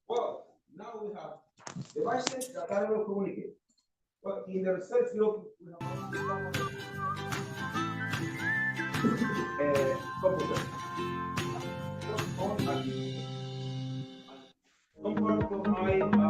Well, now we have devices that are able to communicate. But in the research group, we have computers. On and some part of my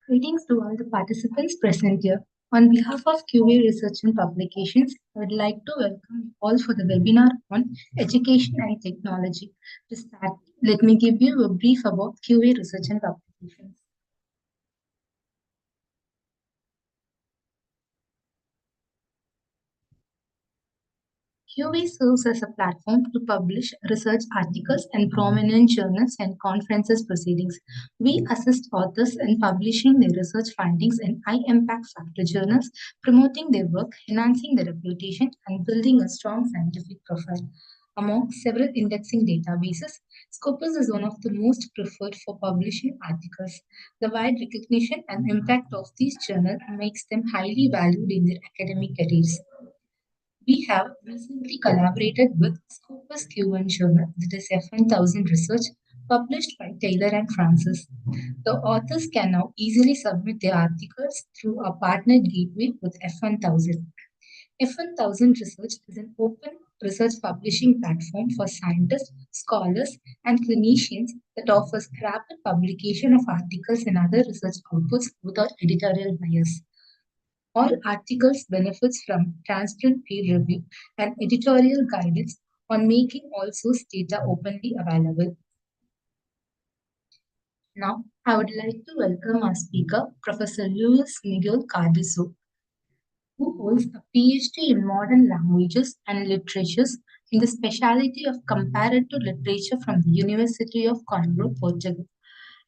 Greetings to all the participants present here. On behalf of Quvae Research and Publications, I would like to welcome you all for the webinar on education and technology. To start, let me give you a brief about Quvae Research and Publications. Quvae serves as a platform to publish research articles and prominent journals and conferences proceedings. We assist authors in publishing their research findings in high impact factor journals, promoting their work, enhancing their reputation, and building a strong scientific profile. Among several indexing databases, Scopus is one of the most preferred for publishing articles. The wide recognition and impact of these journals makes them highly valued in their academic careers. We have recently collaborated with Scopus Q1 Journal, that is F1000 Research, published by Taylor and Francis. The authors can now easily submit their articles through a partnered gateway with F1000. F1000 Research is an open research publishing platform for scientists, scholars, and clinicians that offers rapid publication of articles and other research outputs without editorial bias. All articles benefits from transparent peer review and editorial guidance on making all source data openly available. Now, I would like to welcome our speaker, Professor Luis Miguel Cardoso, who holds a PhD in modern languages and literatures in the specialty of comparative literature from the University of Coimbra, Portugal.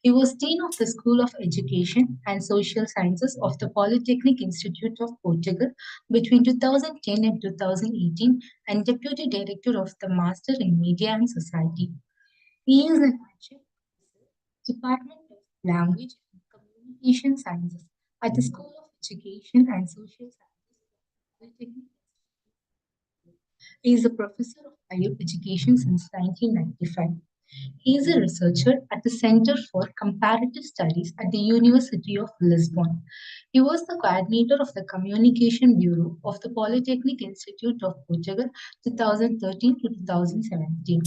He was Dean of the School of Education and Social Sciences of the Polytechnic Institute of Portugal between 2010 and 2018 and Deputy Director of the Master in Media and Society. He is an adjunct Department of Language and Communication Sciences at the School of Education and Social Sciences Polytechnic. He is a professor of higher education since 1995. He is a researcher at the Center for Comparative Studies at the University of Lisbon. He was the coordinator of the Communication Bureau of the Polytechnic Institute of Portugal 2013 to 2017.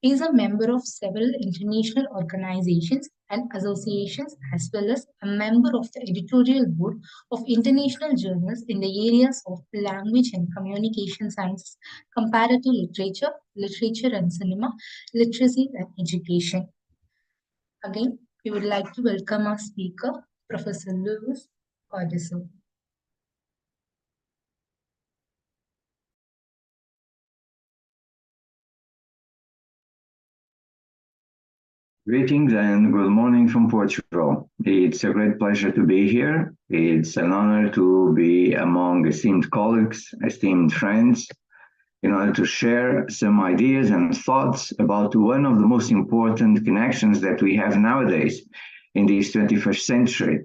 He is a member of several international organizations and associations, as well as a member of the editorial board of international journals in the areas of language and communication sciences, comparative literature, literature and cinema, literacy and education. Again, we would like to welcome our speaker, Professor Luis Cardoso. Greetings and good morning from Portugal. It's a great pleasure to be here. It's an honor to be among esteemed colleagues, esteemed friends, in order to share some ideas and thoughts about one of the most important connections that we have nowadays in this 21st century.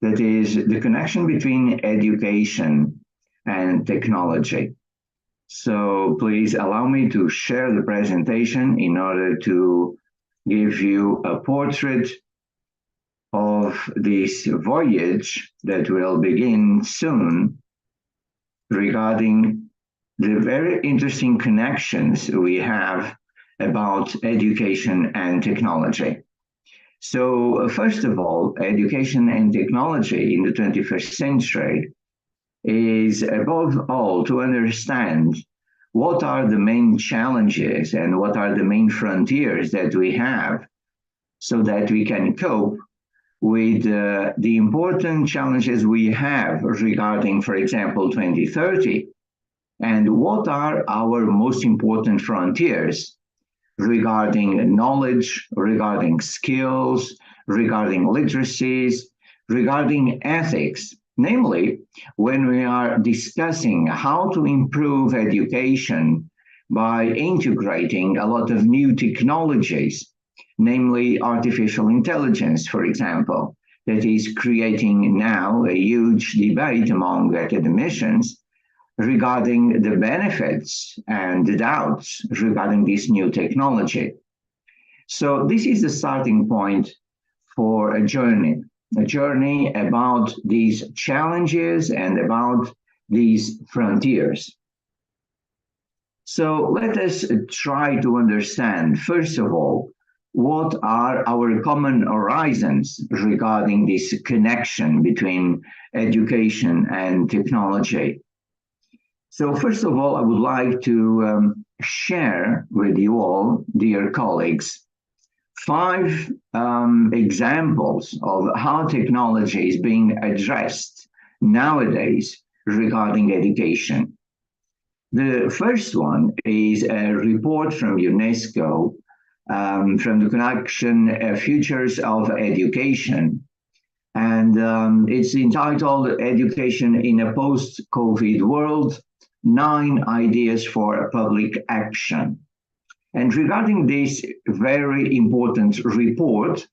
That is the connection between education and technology. So please allow me to share the presentation in order to give you a portrait of this voyage that will begin soon regarding the very interesting connections we have about education and technology. So first of all, education and technology in the 21st century is above all to understand what are the main challenges and what are the main frontiers that we have so that we can cope with the important challenges we have regarding, for example, 2030, and what are our most important frontiers regarding knowledge, regarding skills, regarding literacies, regarding ethics. Namely, when we are discussing how to improve education by integrating a lot of new technologies, namely artificial intelligence, for example, that is creating now a huge debate among academicians regarding the benefits and the doubts regarding this new technology. So this is the starting point for a journey about these challenges and about these frontiers. So let us try to understand, first of all, what are our common horizons regarding this connection between education and technology. So first of all, I would like to share with you all, dear colleagues, 5 examples of how technology is being addressed nowadays regarding education. The first one is a report from UNESCO from the connection Futures of Education. And it's entitled Education in a Post-COVID World, 9 Ideas for Public Action. And regarding this very important report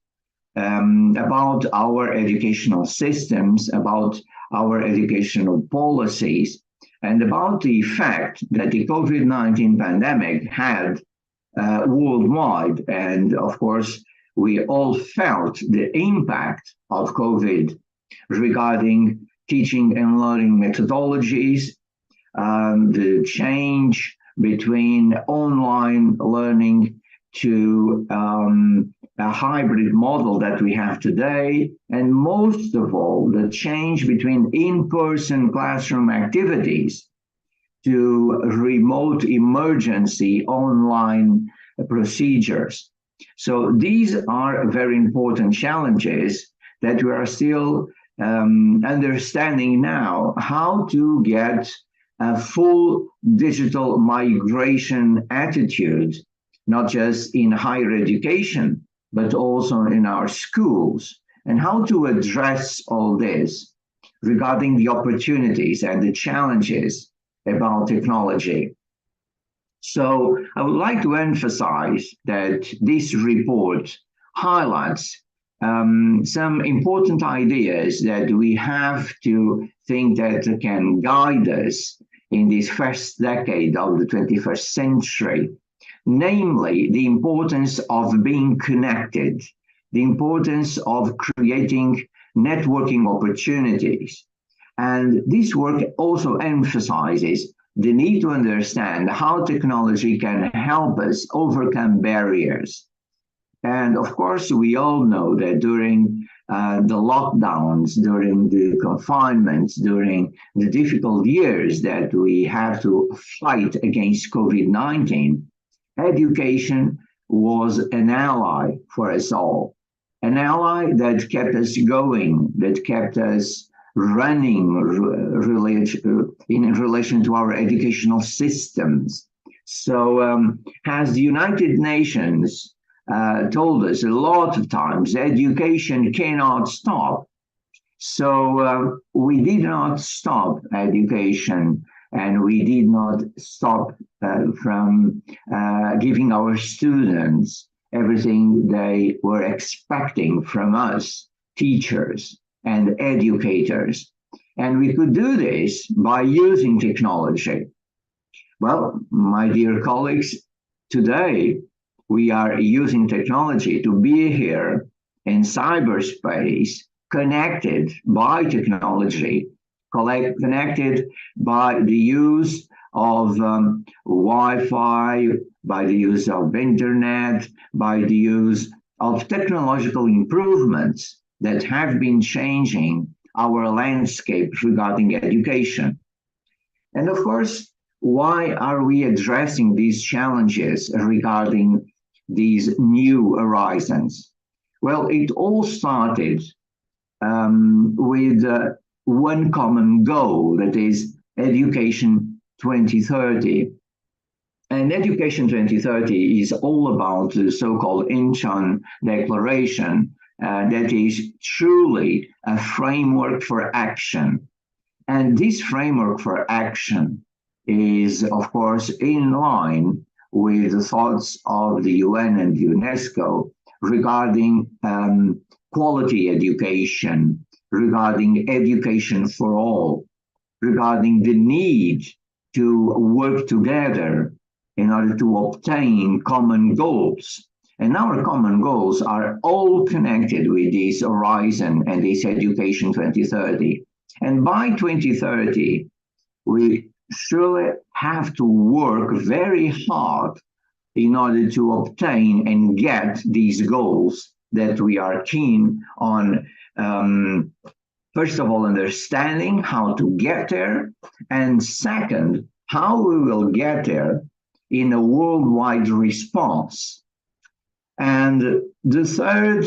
about our educational systems, about our educational policies, and about the effect that the COVID-19 pandemic had worldwide. And of course, we all felt the impact of COVID regarding teaching and learning methodologies, the change between online learning to a hybrid model that we have today, and most of all, the change between in-person classroom activities to remote emergency online procedures. So these are very important challenges that we are still understanding now how to get a full digital migration attitude, not just in higher education, but also in our schools, and how to address all this regarding the opportunities and the challenges about technology. So I would like to emphasize that this report highlights some important ideas that we have to think that can guide us in this first decade of the 21st century, namely the importance of being connected, the importance of creating networking opportunities. And this work also emphasizes the need to understand how technology can help us overcome barriers. And of course, we all know that during the lockdowns, during the confinements, during the difficult years that we have to fight against COVID-19, education was an ally for us all, an ally that kept us going, that kept us running in relation to our educational systems. So as the United Nations told us a lot of times, education cannot stop. So we did not stop education, and we did not stop from giving our students everything they were expecting from us, teachers and educators. And we could do this by using technology. Well, my dear colleagues, today we are using technology to be here in cyberspace, connected by technology, connected by the use of Wi-Fi, by the use of internet, by the use of technological improvements that have been changing our landscape regarding education. And of course, why are we addressing these challenges regarding these new horizons? Well, it all started with one common goal, that is Education 2030. And Education 2030 is all about the so-called Incheon Declaration, that is truly a framework for action. And this framework for action is, of course, in line with the thoughts of the UN and UNESCO regarding quality education, regarding education for all, regarding the need to work together in order to obtain common goals. And our common goals are all connected with this horizon and this Education 2030. And by 2030, we surely have to work very hard in order to obtain and get these goals that we are keen on, first of all, understanding how to get there, and second, how we will get there in a worldwide response. And the third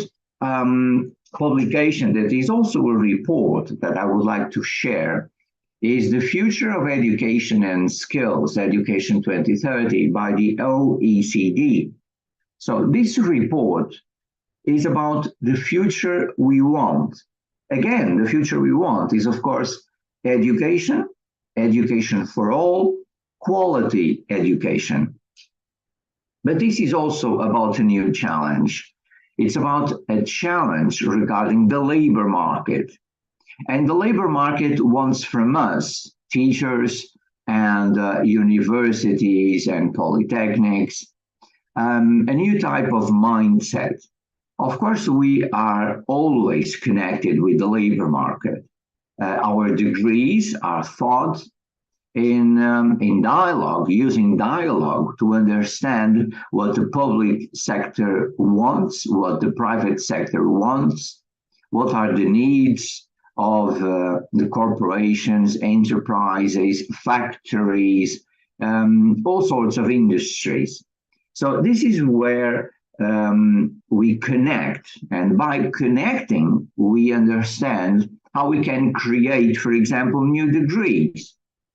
publication that is also a report that I would like to share is The Future of Education and Skills, Education 2030 by the OECD. So this report is about the future we want. Again, the future we want is, of course, education, education for all, quality education. But this is also about a new challenge. It's about a challenge regarding the labor market. And the labor market wants from us, teachers and universities and polytechnics, a new type of mindset. Of course, we are always connected with the labor market. Our degrees are taught in dialogue, using dialogue to understand what the public sector wants, what the private sector wants, what are the needs of the corporations, enterprises, factories, all sorts of industries. So this is where we connect, and by connecting, we understand how we can create, for example, new degrees,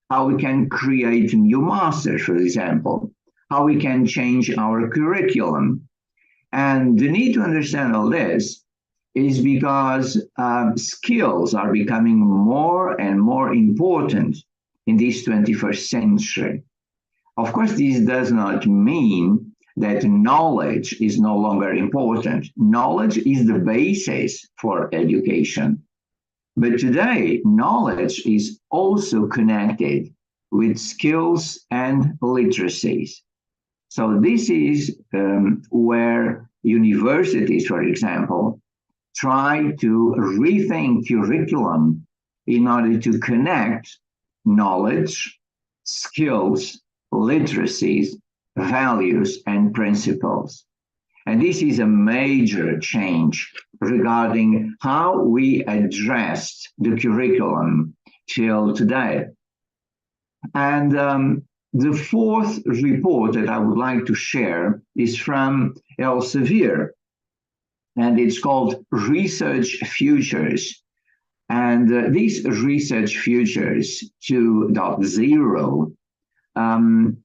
how we can create new masters, for example, how we can change our curriculum. And the need to understand all this is because skills are becoming more and more important in this 21st century. Of course, this does not mean that knowledge is no longer important. Knowledge is the basis for education. But today, knowledge is also connected with skills and literacies. So this is where universities, for example, try to rethink curriculum in order to connect knowledge, skills, literacies, values, and principles. And this is a major change regarding how we addressed the curriculum till today. And the fourth report that I would like to share is from Elsevier, and it's called Research Futures. And these Research Futures 2.0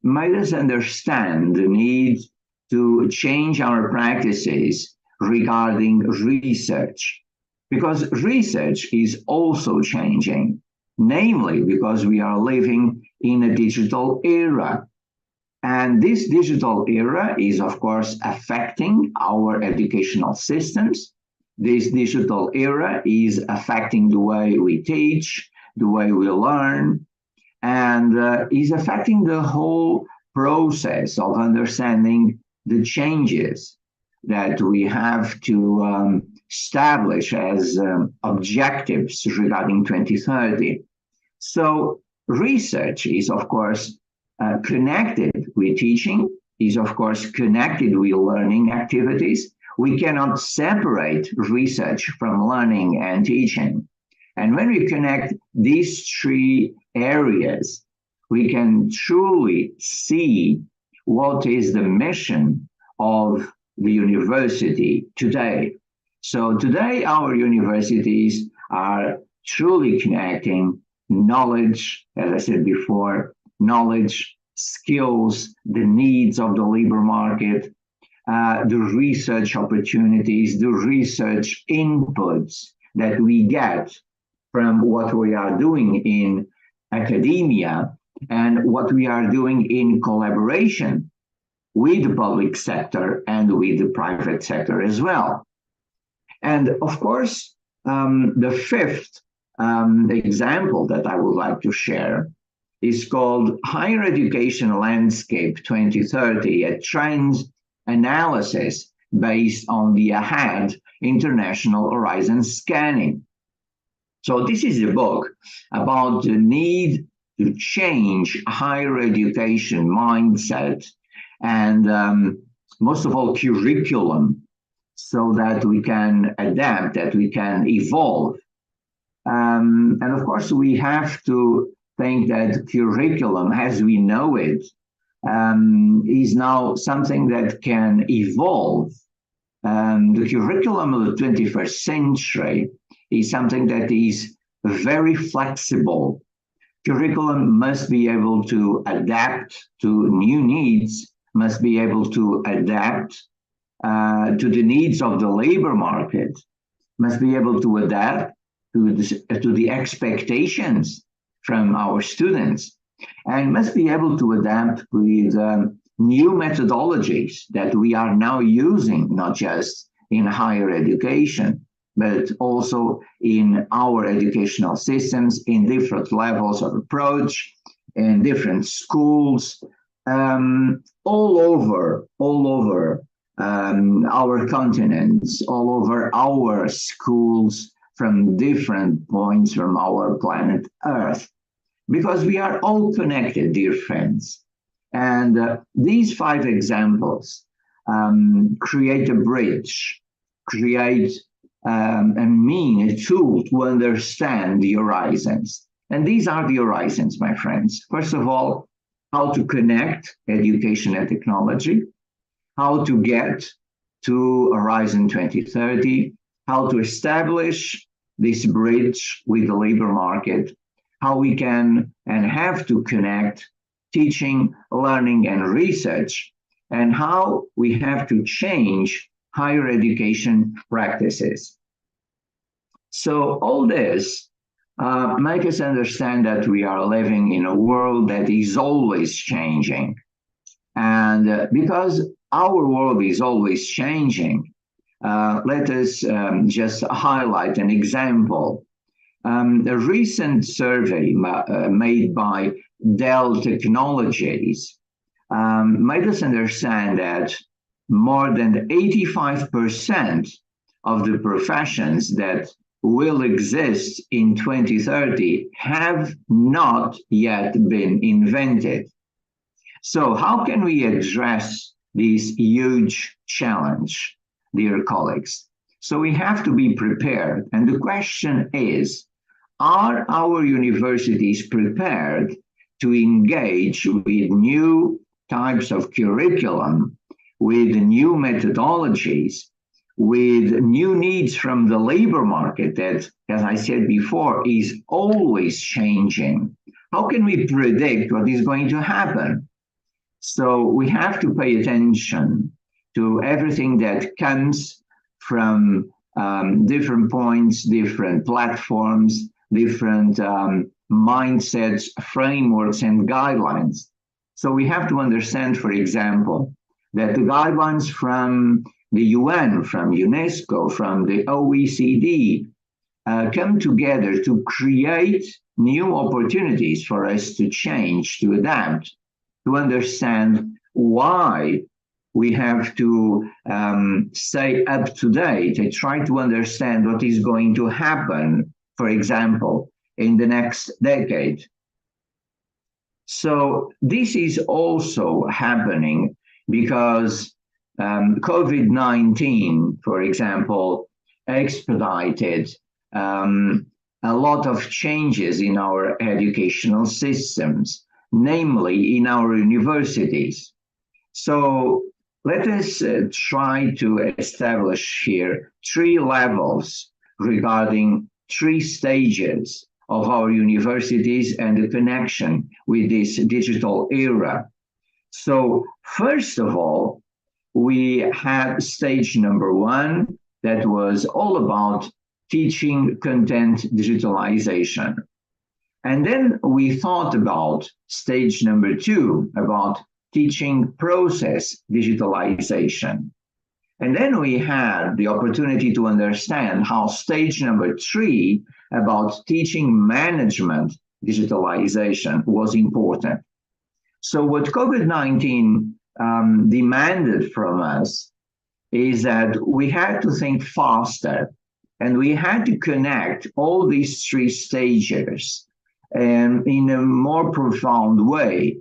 made us understand the need to change our practices regarding research, because research is also changing, namely because we are living in a digital era. And this digital era is, of course, affecting our educational systems. This digital era is affecting the way we teach, the way we learn, and is affecting the whole process of understanding the changes that we have to establish as objectives regarding 2030. So research is, of course, connected with teaching, is, of course, connected with learning activities. We cannot separate research from learning and teaching. And when we connect these three areas, we can truly see what is the mission of the university today. So today, our universities are truly connecting knowledge, as I said before, knowledge, skills, the needs of the labor market, the research opportunities, the research inputs that we get from what we are doing in academia and what we are doing in collaboration with the public sector and with the private sector as well. And of course, the fifth example that I would like to share is called Higher Education Landscape 2030, a trends analysis based on the AHEAD International Horizon Scanning. So this is a book about the need to change higher education mindset and most of all, curriculum, so that we can adapt, that we can evolve. And of course, we have to think that curriculum, as we know it, is now something that can evolve. The curriculum of the 21st century is something that is very flexible. Curriculum must be able to adapt to new needs, must be able to adapt to the needs of the labor market, must be able to adapt to the expectations from our students, and must be able to adapt with new methodologies that we are now using, not just in higher education, but also in our educational systems, in different levels of approach, in different schools, all over our continents, all over our schools, from different points from our planet Earth, because we are all connected, dear friends. And these 5 examples create a bridge, create a tool to understand the horizons. And these are the horizons, my friends. First of all, how to connect education and technology, how to get to Horizon 2030, how to establish this bridge with the labor market, how we can and have to connect teaching, learning, and research, and how we have to change higher education practices. So all this make us understand that we are living in a world that is always changing. And because our world is always changing, let us just highlight an example. A recent survey made by Dell Technologies made us understand that more than 85% of the professions that will exist in 2030 have not yet been invented. So how can we address this huge challenge, dear colleagues? So we have to be prepared. And the question is, are our universities prepared to engage with new types of curriculum, with new methodologies, with new needs from the labor market that, as I said before, is always changing? How can we predict what is going to happen? So we have to pay attention to everything that comes from different points, different platforms, different mindsets, frameworks, and guidelines. So we have to understand, for example, that the guidelines from the UN, from UNESCO, from the OECD come together to create new opportunities for us to change, to adapt, to understand why we have to stay up to date and try to understand what is going to happen, for example, in the next decade. So this is also happening because COVID-19, for example, expedited a lot of changes in our educational systems, namely in our universities. So let us try to establish here 3 levels regarding 3 stages of our universities and the connection with this digital era. So first of all, we had stage number 1 that was all about teaching content digitalization. And then we thought about stage number 2, about teaching process digitalization. And then we had the opportunity to understand how stage number 3, about teaching management digitalization, was important. So what COVID-19 demanded from us is that we had to think faster, and we had to connect all these 3 stages in a more profound way.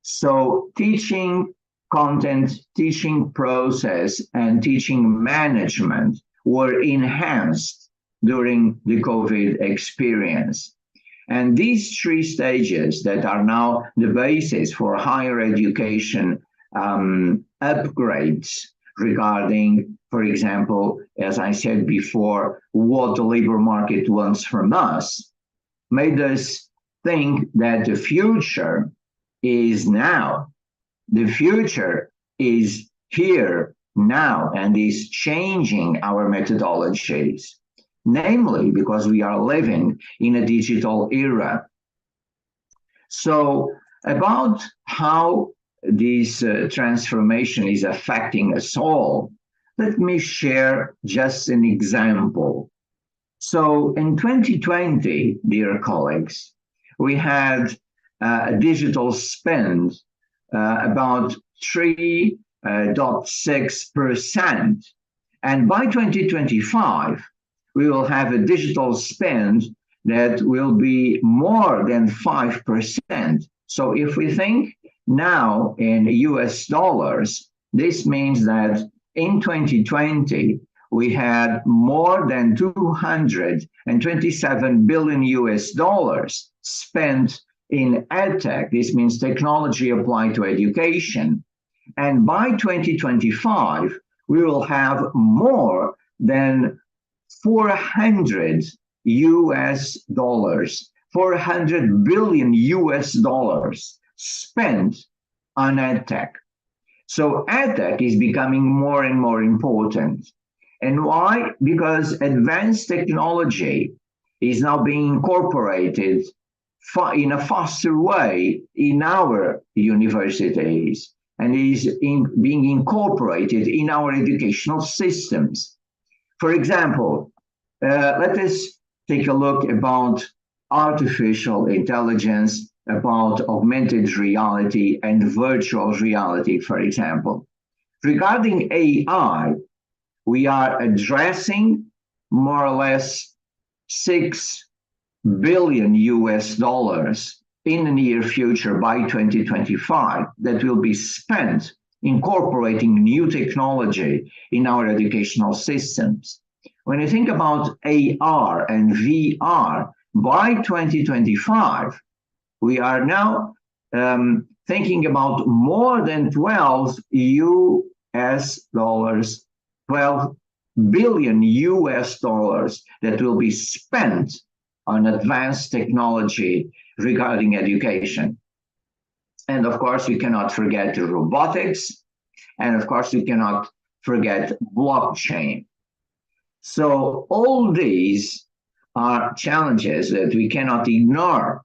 So teaching content, teaching process, and teaching management were enhanced during the COVID experience. And these three stages that are now the basis for higher education upgrades regarding, for example, as I said before, what the labor market wants from us, made us think that the future is now. The future is here now and is changing our methodologies, namely because we are living in a digital era. So about how this transformation is affecting us all, let me share just an example. So in 2020, dear colleagues, we had a digital spend about 3.6%. And by 2025, we will have a digital spend that will be more than 5%. So if we think now in US dollars, this means that in 2020, we had more than 227 billion US dollars spent in EdTech. This means technology applied to education. And by 2025, we will have more than 400 US dollars, 400 billion US dollars spent on EdTech. So EdTech is becoming more and more important. And why? Because advanced technology is now being incorporated in a faster way in our universities and is being incorporated in our educational systems. For example, let us take a look about artificial intelligence, about augmented reality and virtual reality, for example. Regarding AI, we are addressing more or less 6 billion US dollars in the near future by 2025 that will be spent incorporating new technology in our educational systems. When you think about AR and VR, by 2025, we are now thinking about more than 12 billion US dollars that will be spent on advanced technology regarding education. And of course, we cannot forget robotics. And of course, we cannot forget blockchain. So all these are challenges that we cannot ignore.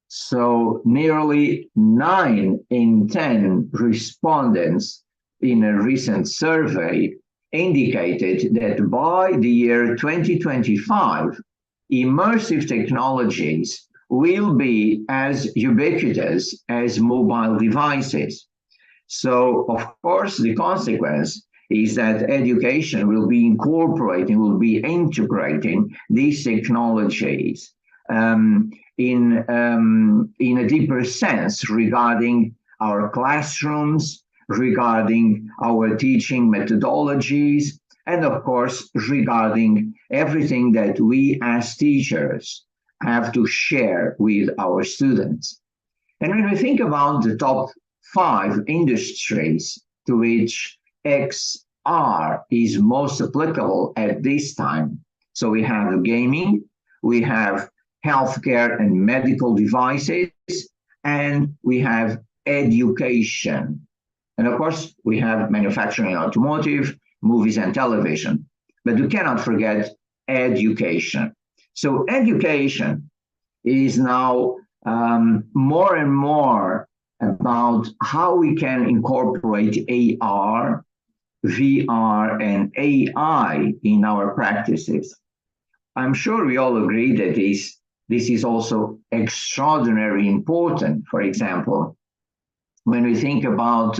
So nearly 9 in 10 respondents in a recent survey indicated that by the year 2025, immersive technologies will be as ubiquitous as mobile devices. So, of course, the consequence is that education will be incorporating, will be integrating these technologies in a deeper sense regarding our classrooms, regarding our teaching methodologies, and of course, regarding everything that we as teachers have to share with our students. And when we think about the top 5 industries to which XR is most applicable at this time, so we have gaming, we have healthcare and medical devices, and we have education. And of course, we have manufacturing and automotive, movies and television. But we cannot forget education. So education is now more and more about how we can incorporate AR, VR, and AI in our practices. I'm sure we all agree that this is also extraordinarily important. For example, when we think about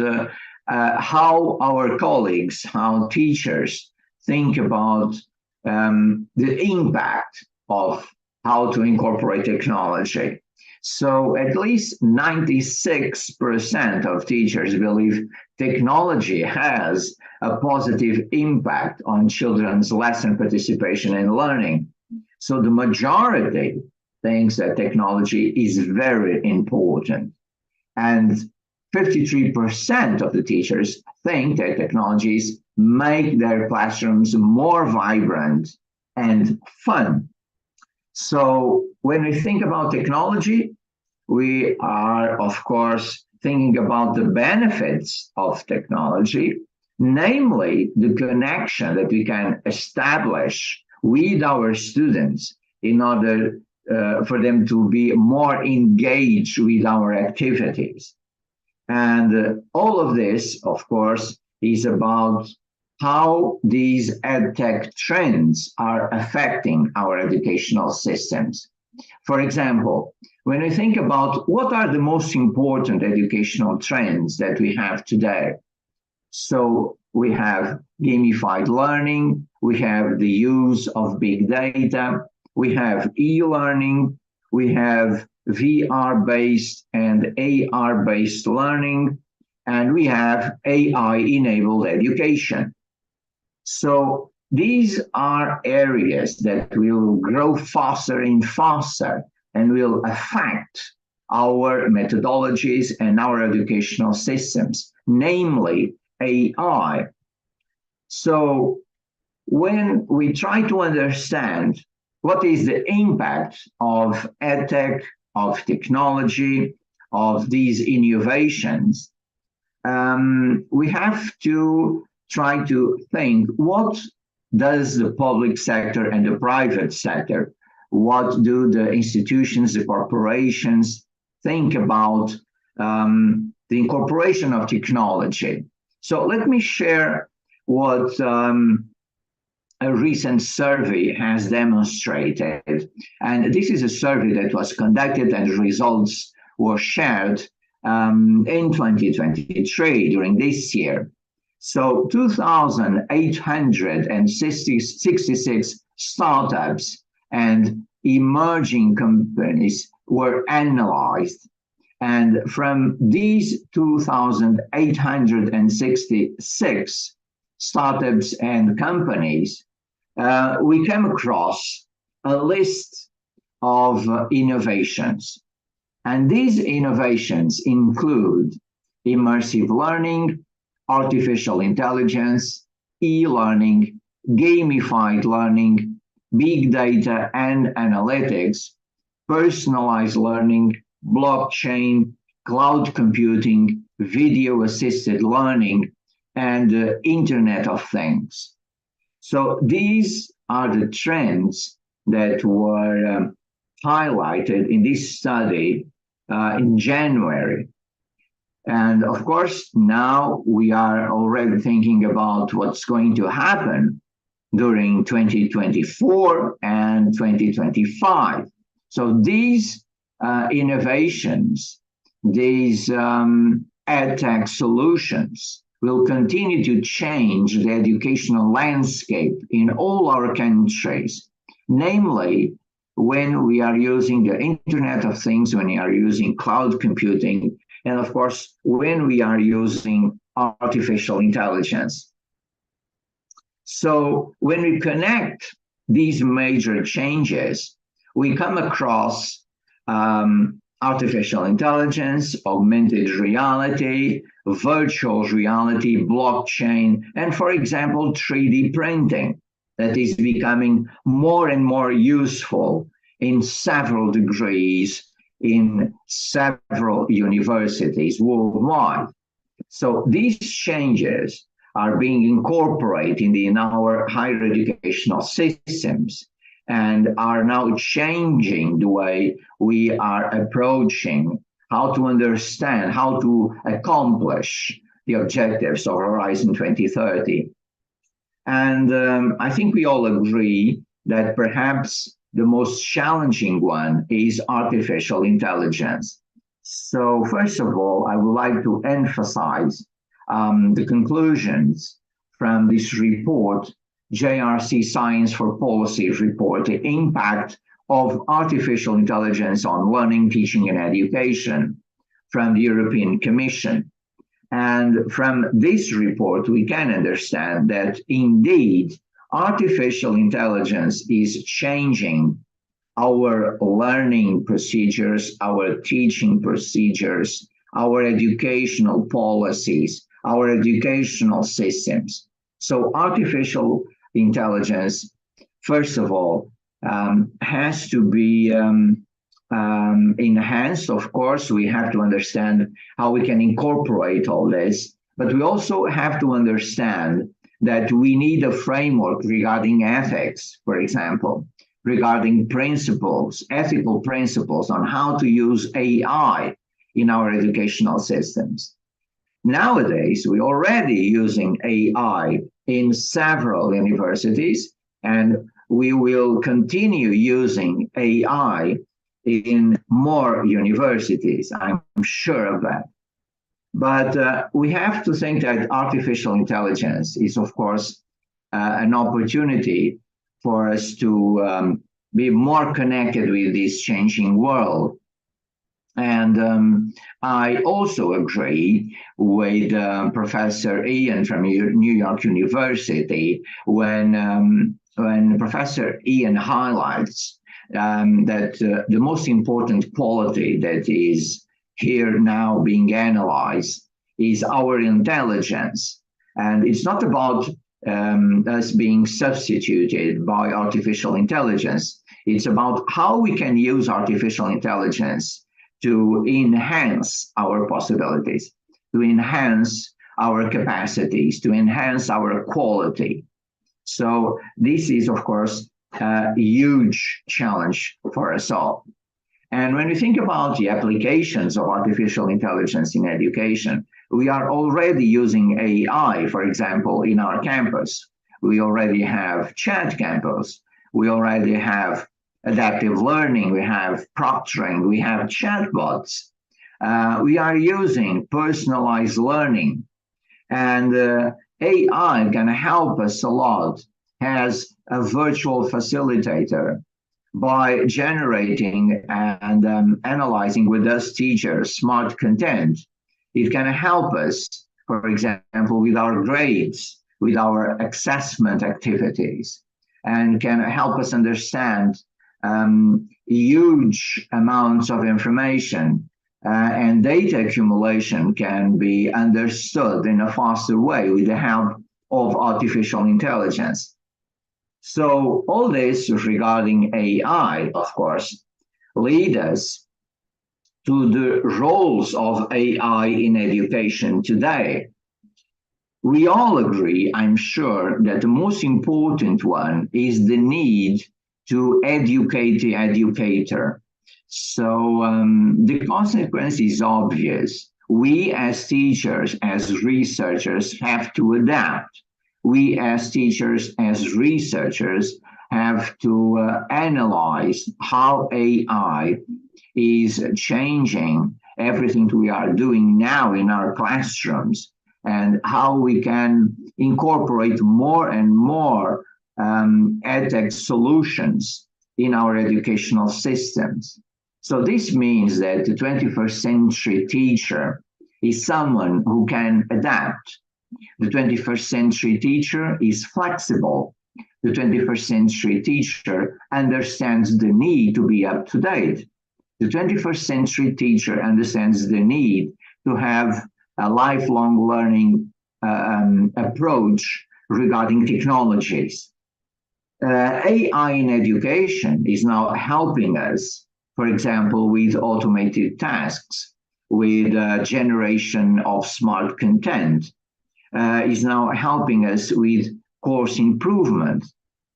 how our colleagues, how teachers think about the impact of how to incorporate technology. So at least 96% of teachers believe technology has a positive impact on children's lesson participation and learning. So the majority thinks that technology is very important. And 53% of the teachers think that technologies make their classrooms more vibrant and fun. So when we think about technology, we are, of course, thinking about the benefits of technology, namely the connection that we can establish with our students in order for them to be more engaged with our activities. And all of this, of course, is about how these edtech trends are affecting our educational systems. For example, when we think about what are the most important educational trends that we have today, so we have gamified learning, we have the use of big data, we have e-learning, we have VR-based and AR-based learning, and we have AI-enabled education. So these are areas that will grow faster and faster and will affect our methodologies and our educational systems, namely AI. So when we try to understand what is the impact of edtech, of technology, of these innovations, we have to try to think, what does the public sector and the private sector, what do the institutions, the corporations think about the incorporation of technology? So let me share what a recent survey has demonstrated. And this is a survey that was conducted and results were shared in 2023 during this year. So 2,866 startups and emerging companies were analyzed. And from these 2,866 startups and companies, we came across a list of innovations. And these innovations include immersive learning, artificial intelligence, e-learning, gamified learning, big data and analytics, personalized learning, blockchain, cloud computing, video-assisted learning, and the Internet of Things. So these are the trends that were highlighted in this study in January. And of course, now we are already thinking about what's going to happen during 2024 and 2025. So these innovations, these edtech solutions will continue to change the educational landscape in all our countries, namely when we are using the Internet of Things, when we are using cloud computing, and of course, when we are using artificial intelligence. So when we connect these major changes, we come across artificial intelligence, augmented reality, virtual reality, blockchain, and for example, 3D printing that is becoming more and more useful in several degrees in several universities worldwide. So these changes are being incorporated in our higher educational systems and are now changing the way we are approaching how to understand, how to accomplish the objectives of Horizon 2030. And I think we all agree that perhaps the most challenging one is artificial intelligence. So first of all, I would like to emphasize the conclusions from this report, JRC Science for Policy report, the impact of artificial intelligence on learning, teaching, and education from the European Commission. And from this report, we can understand that indeed artificial intelligence is changing our learning procedures, our teaching procedures, our educational policies, our educational systems. So artificial intelligence, first of all, has to be enhanced. Of course, we have to understand how we can incorporate all this, but we also have to understand that we need a framework regarding ethics, for example, regarding principles, ethical principles on how to use AI in our educational systems. Nowadays, we're already using AI in several universities, and we will continue using AI in more universities. I'm sure of that. But we have to think that artificial intelligence is, of course, an opportunity for us to be more connected with this changing world. And I also agree with Professor Ian from New York University when Professor Ian highlights that the most important quality that is here now being analyzed is our intelligence. And it's not about us being substituted by artificial intelligence. It's about how we can use artificial intelligence to enhance our possibilities, to enhance our capacities, to enhance our quality. So this is, of course, a huge challenge for us all. And when we think about the applications of artificial intelligence in education, we are already using AI, for example, in our campus. We already have chat campus. We already have adaptive learning. We have proctoring. We have chatbots. We are using personalized learning. And AI can help us a lot as a virtual facilitator by generating and analyzing with us teachers smart content. It can help us, for example, with our grades, with our assessment activities, and can help us understand huge amounts of information, and data accumulation can be understood in a faster way with the help of artificial intelligence. So all this regarding AI, of course, lead us to the roles of AI in education today. We all agree, I'm sure, that the most important one is the need to educate the educator. So the consequence is obvious. We as teachers, as researchers, have to adapt. We as teachers, as researchers, have to analyze how AI is changing everything we are doing now in our classrooms, and how we can incorporate more and more edtech solutions in our educational systems. So this means that the 21st century teacher is someone who can adapt. The 21st century teacher is flexible. The 21st century teacher understands the need to be up to date. The 21st century teacher understands the need to have a lifelong learning approach regarding technologies. AI in education is now helping us, for example, with automated tasks, with generation of smart content, is now helping us with course improvement,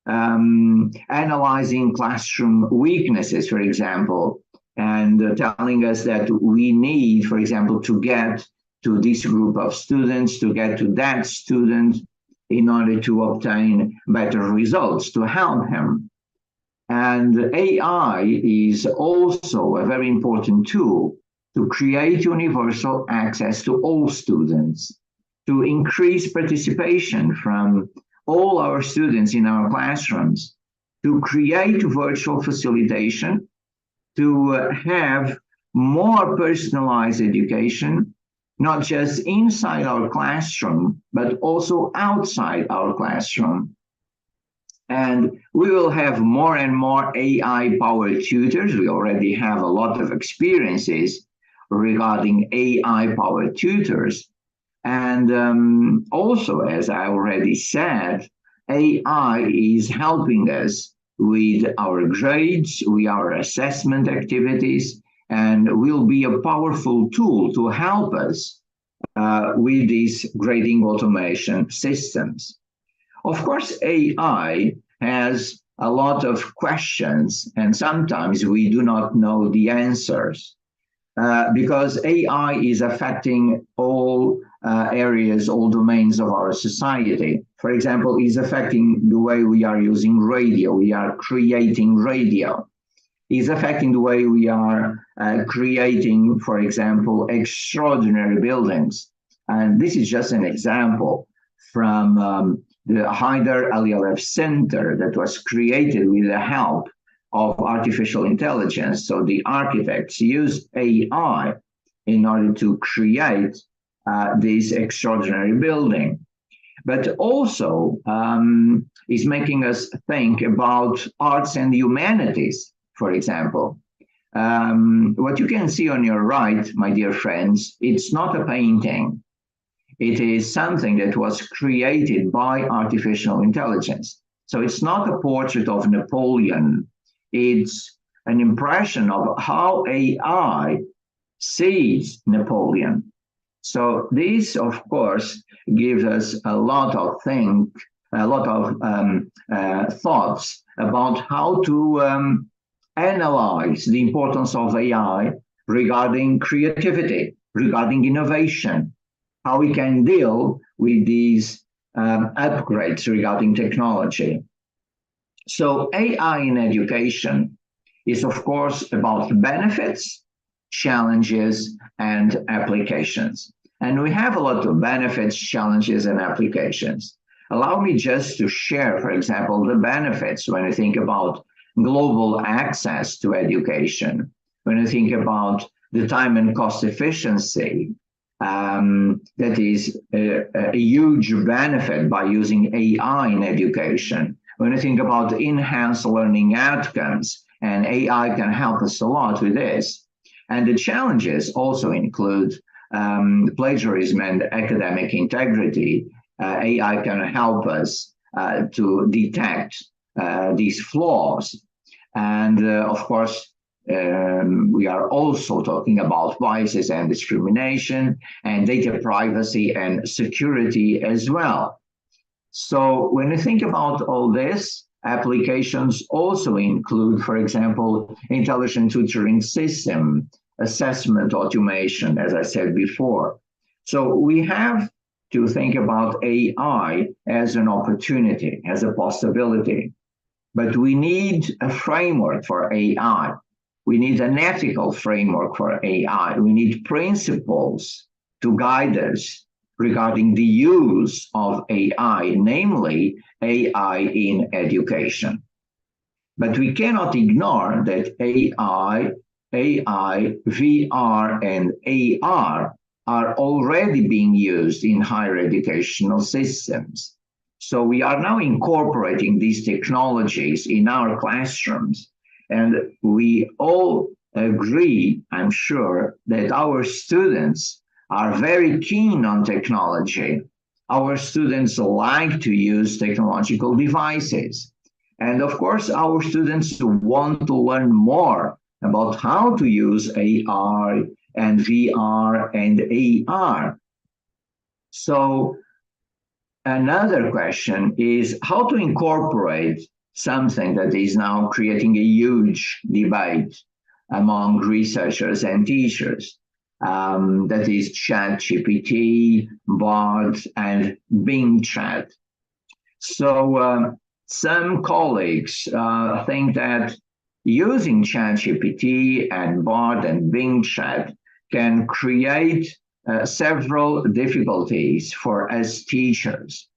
analyzing classroom weaknesses, for example, and telling us that we need, for example, to get to this group of students, to get to that student in order to obtain better results, to help him. And AI is also a very important tool to create universal access to all students, to increase participation from all our students in our classrooms, to create virtual facilitation, to have more personalized education, not just inside our classroom, but also outside our classroom. And we will have more and more AI-powered tutors. We already have a lot of experiences regarding AI-powered tutors. And also, as I already said, AI is helping us with our grades, with our assessment activities, and will be a powerful tool to help us with these grading automation systems. Of course, AI has a lot of questions, and sometimes we do not know the answers because AI is affecting all areas, all domains of our society. For example, is affecting the way we are using radio, we are creating radio. Is affecting the way we are creating, for example, extraordinary buildings. And this is just an example from the Haider Aliyev Center that was created with the help of artificial intelligence. So the architects used AI in order to create this extraordinary building. But also is making us think about arts and humanities, for example. What you can see on your right, my dear friends, it's not a painting. It is something that was created by artificial intelligence. So it's not a portrait of Napoleon. It's an impression of how AI sees Napoleon. So this, of course, gives us a lot of thoughts about how to analyze the importance of AI regarding creativity, regarding innovation, how we can deal with these upgrades regarding technology. So AI in education is, of course, about benefits, challenges, and applications. And we have a lot of benefits, challenges, and applications. Allow me just to share, for example, the benefits when you think about global access to education, when you think about the time and cost efficiency, that is a huge benefit by using AI in education. When you think about enhanced learning outcomes, and AI can help us a lot with this. And the challenges also include plagiarism and academic integrity. AI can help us to detect these flaws. And of course, we are also talking about biases and discrimination and data privacy and security as well. So when you think about all this, applications also include, for example, intelligent tutoring system, assessment automation, as I said before. So we have to think about AI as an opportunity, as a possibility. But we need a framework for AI. We need an ethical framework for AI. We need principles to guide us regarding the use of AI, namely AI in education. But we cannot ignore that AI, VR, and AR are already being used in higher educational systems. So we are now incorporating these technologies in our classrooms. And we all agree, I'm sure, that our students are very keen on technology. Our students like to use technological devices. And of course, our students want to learn more about how to use AR and VR and AR. So another question is how to incorporate something that is now creating a huge debate among researchers and teachers. That is ChatGPT, Bard, and Bing Chat. So some colleagues think that using ChatGPT and Bard and Bing Chat can create several difficulties for us teachers.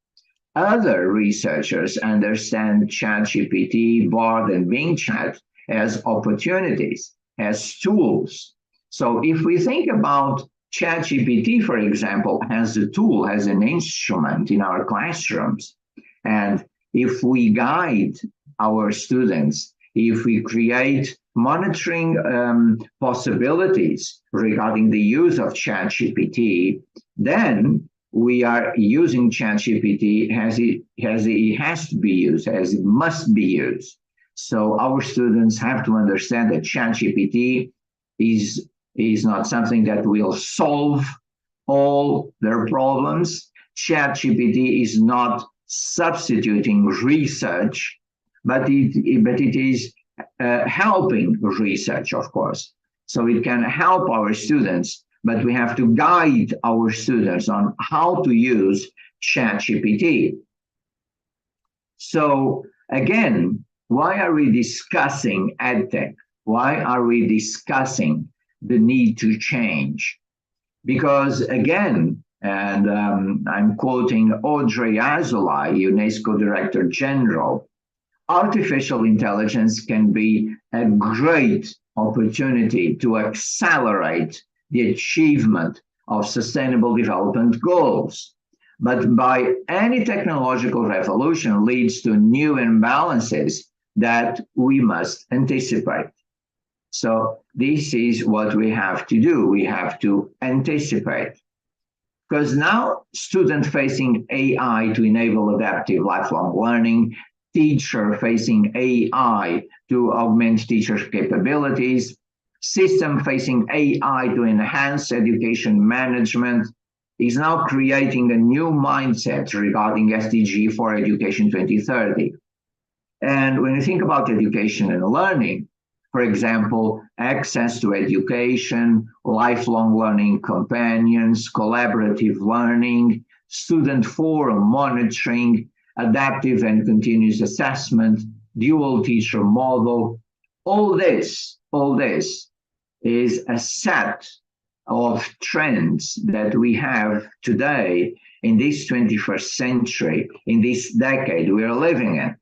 other researchers understand ChatGPT, Bard, and Bing Chat as opportunities, as tools. So if we think about ChatGPT, for example, as a tool, as an instrument in our classrooms, and if we guide our students, if we create monitoring possibilities regarding the use of ChatGPT, then we are using ChatGPT as it has to be used, as it must be used. So our students have to understand that ChatGPT is not something that will solve all their problems. ChatGPT is not substituting research, but it is helping research, of course. So it can help our students, but we have to guide our students on how to use ChatGPT. So again, why are we discussing EdTech? Why are we discussing the need to change? Because again, and I'm quoting Audrey Azoulay, UNESCO Director General, artificial intelligence can be a great opportunity to accelerate the achievement of sustainable development goals. But by any technological revolution leads to new imbalances that we must anticipate. So this is what we have to do. We have to anticipate. Because now student facing AI to enable adaptive lifelong learning, teacher facing AI to augment teachers' capabilities, system facing AI to enhance education management, is now creating a new mindset regarding SDG for Education 2030. And when you think about education and learning, for example, access to education, lifelong learning companions, collaborative learning, student forum monitoring, adaptive and continuous assessment, dual teacher model, all this is a set of trends that we have today in this 21st century, in this decade we are living in.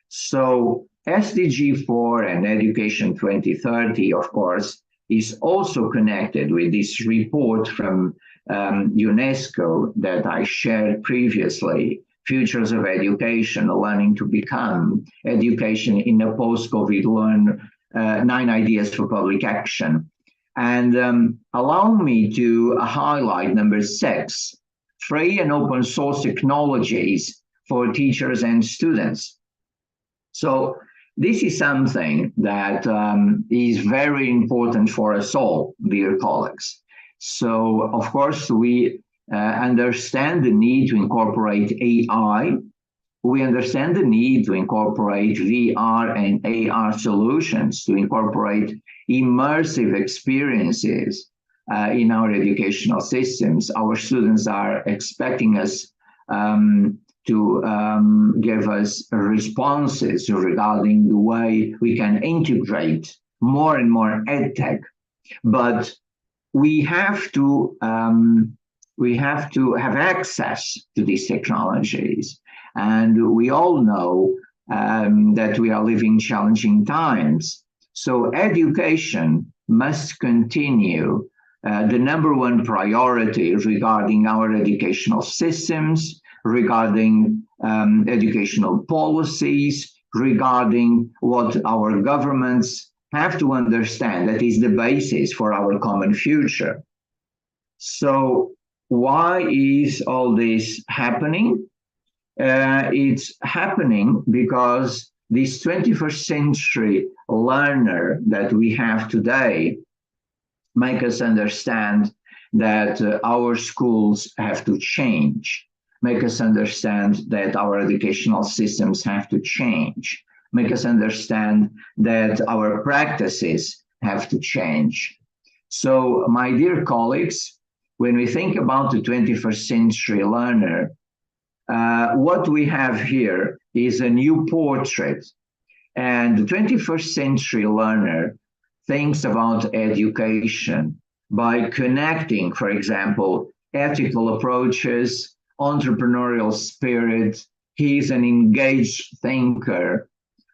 So SDG 4 and Education 2030, of course, is also connected with this report from UNESCO that I shared previously, Futures of Education, Learning to Become, Education in a Post-COVID Learn, 9 Ideas for Public Action. And allow me to highlight number 6, free and open source technologies for teachers and students. So this is something that is very important for us all, dear colleagues. So, of course, we understand the need to incorporate AI. We understand the need to incorporate VR and AR solutions, to incorporate immersive experiences in our educational systems. Our students are expecting us to give us responses regarding the way we can integrate more and more EdTech, but we have to have access to these technologies, and we all know that we are living challenging times. So education must continue the number one priority regarding our educational systems, regarding educational policies, regarding what our governments have to understand that is the basis for our common future. So why is all this happening? It's happening because this 21st century learner that we have today make us understand that our schools have to change, make us understand that our educational systems have to change, make us understand that our practices have to change. So, my dear colleagues, when we think about the 21st century learner, what we have here is a new portrait. And the 21st century learner thinks about education by connecting, for example, ethical approaches, entrepreneurial spirit. He's an engaged thinker.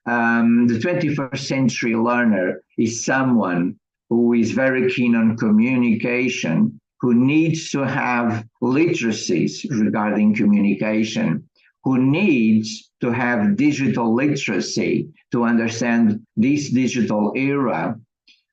The 21st century learner is someone who is very keen on communication, who needs to have literacies regarding communication, who needs to have digital literacy to understand this digital era,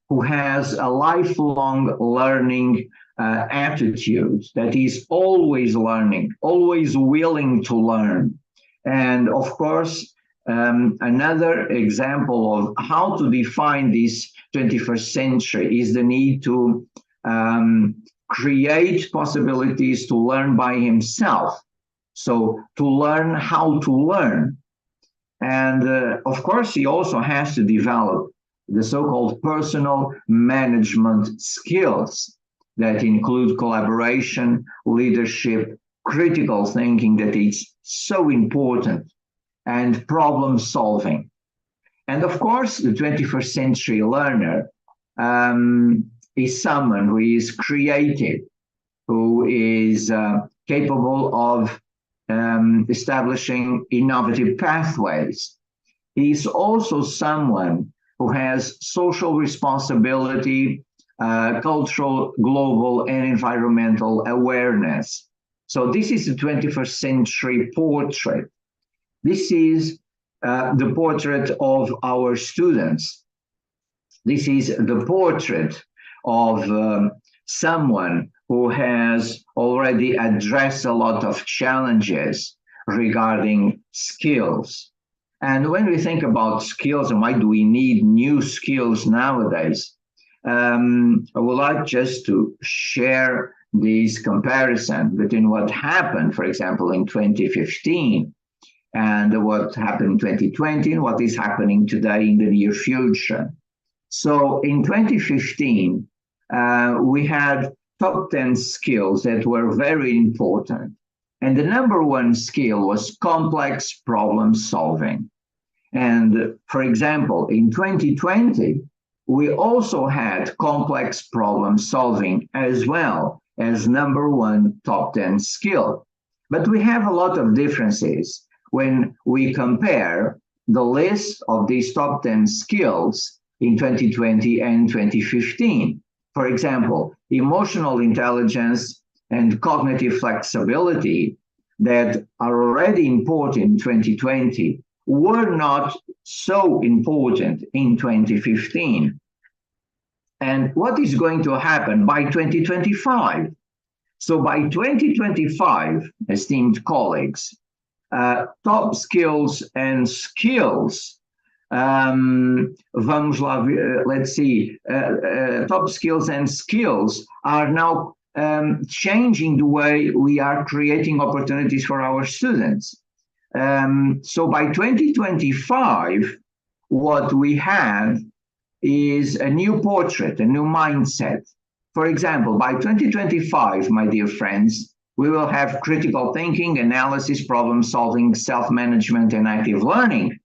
who has a lifelong learning attitude, that is always learning, always willing to learn. And of course, another example of how to define this 21st century is the need to create possibilities to learn by himself. So to learn how to learn. And of course, he also has to develop the so-called personal management skills that include collaboration, leadership, critical thinking, that is so important, and problem solving. And of course, the 21st century learner is someone who is creative, who is capable of establishing innovative pathways. He's also someone who has social responsibility, cultural, global, and environmental awareness. So this is the 21st century portrait. This is the portrait of our students. This is the portrait of someone who has already addressed a lot of challenges regarding skills. And when we think about skills and why do we need new skills nowadays, I would like just to share this comparison between what happened, for example, in 2015 and what happened in 2020 and what is happening today in the near future. So in 2015, we had top 10 skills that were very important. And the number one skill was complex problem solving. And for example, in 2020, we also had complex problem solving as well as number one top 10 skill. But we have a lot of differences when we compare the list of these top 10 skills in 2020 and 2015. For example, emotional intelligence and cognitive flexibility that are already important in 2020 were not so important in 2015. And what is going to happen by 2025? So by 2025, esteemed colleagues, top skills and skills, vamos lá, let's see, top skills and skills are now changing the way we are creating opportunities for our students. So by 2025, what we have is a new portrait, a new mindset. For example, by 2025, my dear friends, we will have critical thinking, analysis, problem solving, self-management, and active learning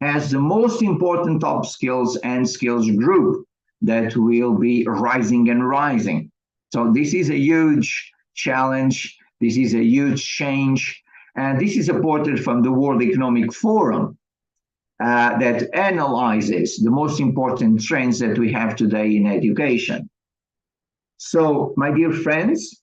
as the most important top skills and skills group that will be rising and rising. So this is a huge challenge. This is a huge change. And this is reported from the World Economic Forum that analyzes the most important trends that we have today in education. So, my dear friends,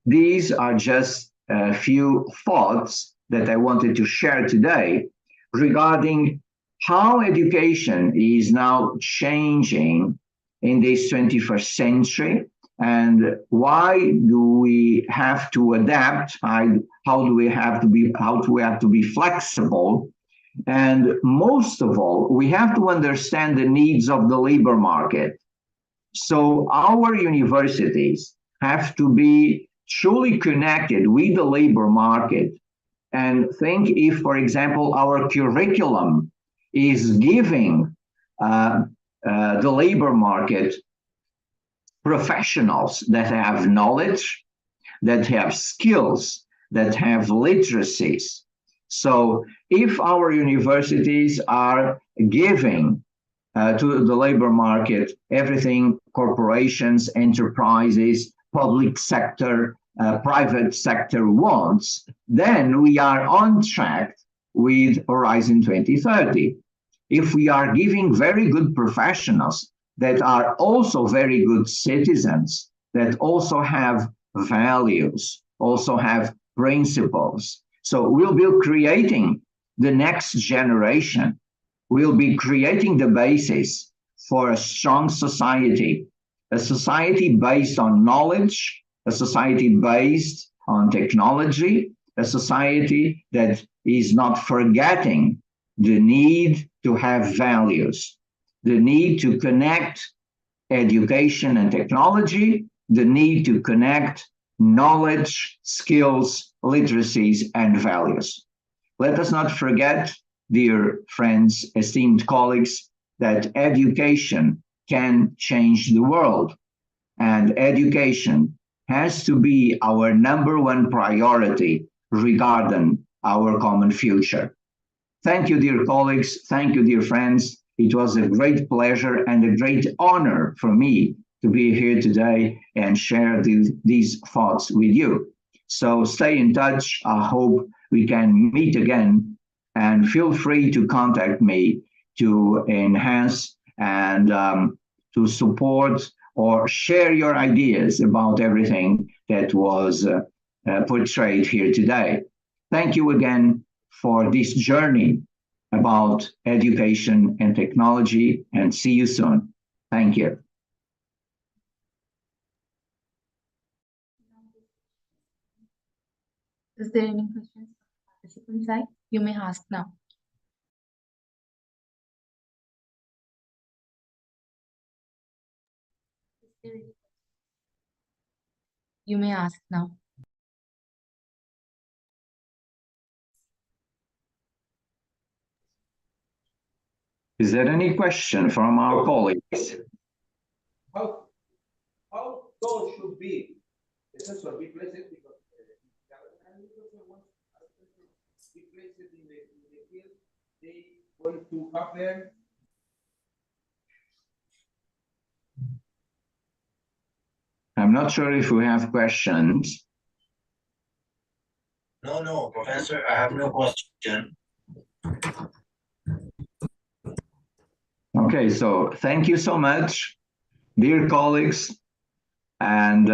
these are just a few thoughts that I wanted to share today regarding how education is now changing in this 21st century, and why do we have to adapt? How do we have to be flexible? And most of all, we have to understand the needs of the labor market. So our universities have to be truly connected with the labor market and think if, for example, our curriculum is giving the labor market professionals that have knowledge, that have skills, that have literacies. So if our universities are giving to the labor market everything corporations, enterprises, public sector private sector wants, then we are on track with Horizon 2030. If we are giving very good professionals that are also very good citizens, that also have values, also have principles. So we'll be creating the next generation. We'll be creating the basis for a strong society, a society based on knowledge, a society based on technology, a society that is not forgetting the need to have values, the need to connect education and technology, the need to connect knowledge, skills, literacies, and values. Let us not forget, dear friends, esteemed colleagues, that education can change the world, and education has to be our number one priority regarding our common future. Thank you, dear colleagues. Thank you, dear friends. It was a great pleasure and a great honor for me to be here today and share these thoughts with you. So stay in touch. I hope we can meet again, and feel free to contact me to enhance and to support or share your ideas about everything that was portrayed here today. Thank you again for this journey about education and technology, and see you soon. Thank you. Is there any questions from participant side? You may ask now. You may ask now. Is there any question from our colleagues? How tall should be? This is what we place it because we place it in the field. They want to have them. I'm not sure if we have questions. No, Professor, I have no question. Okay, so thank you so much, dear colleagues. And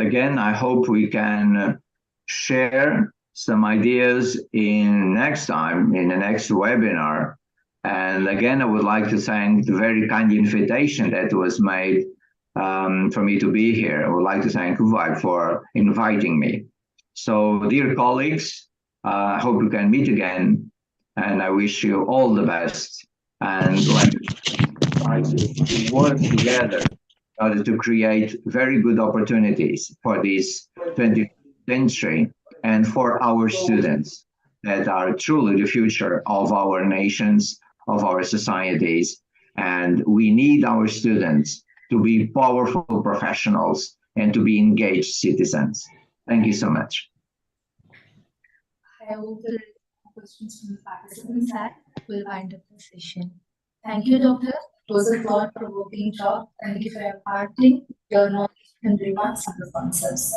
again, I hope we can share some ideas in next time, in the next webinar. And again, I would like to thank the very kind invitation that was made for me to be here. I would like to thank Quvae for inviting me. So, dear colleagues, I hope we can meet again, and I wish you all the best. And let's try to work together in order to create very good opportunities for this 20th century and for our students that are truly the future of our nations, of our societies. And we need our students to be powerful professionals and to be engaged citizens. Thank you so much. I hope the questions from the participants side will wind up the session. Thank you, Doctor. It was a thought-provoking talk. Thank you for imparting your knowledge and remarks on the concepts.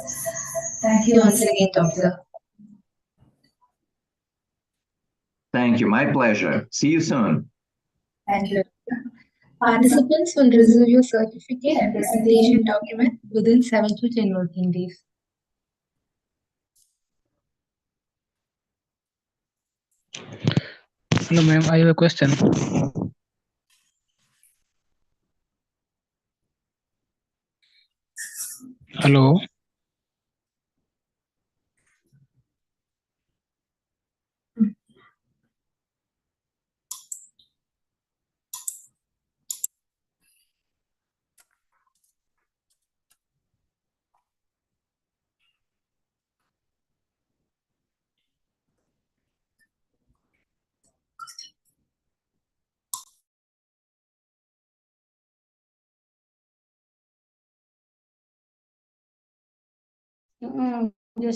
Thank you once again, Doctor. Thank you. My pleasure. See you soon. Thank you. Participants will receive your certificate and presentation document within 7 to 10 working days. No, ma'am, I have a question. Hello. Yo